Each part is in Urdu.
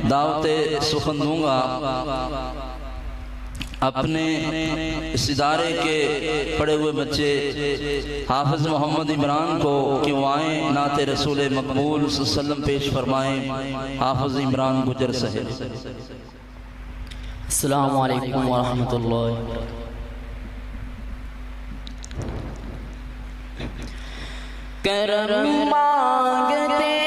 دعوت سخن دوں گا، اپنے اس ادارے کے پڑھے ہوئے بچے حافظ محمد عمران کو کہ وہ آئیں نعت رسول مقبول صلی اللہ علیہ وسلم پیش فرمائیں۔ حافظ عمران گجر صاحب۔ السلام علیکم ورحمۃ اللہ۔ کرم مانگتے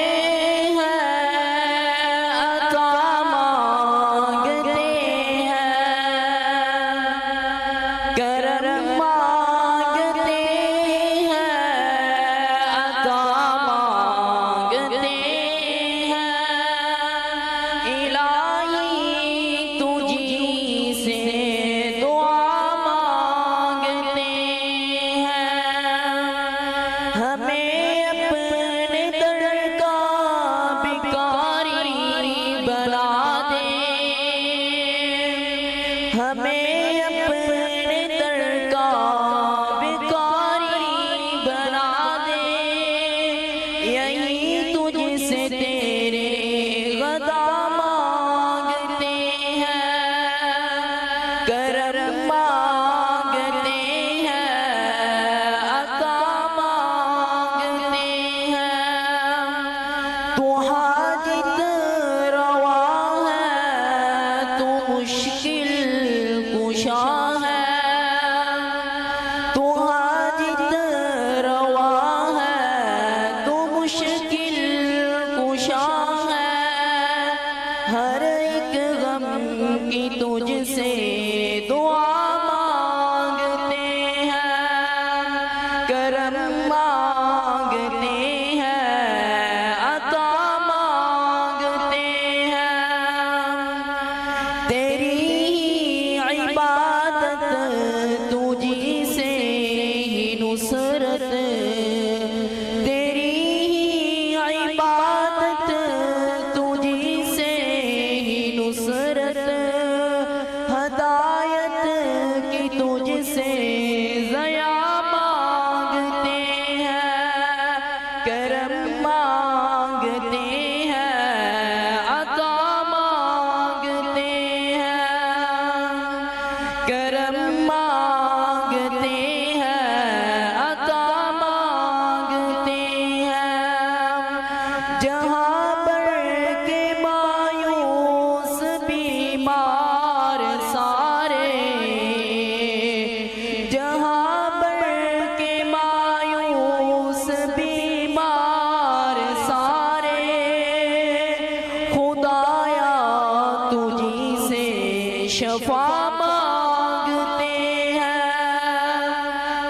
شفا مانگتے ہیں،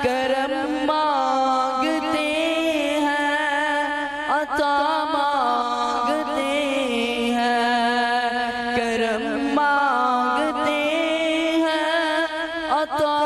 کرم مانگتے ہیں، عطا مانگتے ہیں، کرم مانگتے ہیں، عطا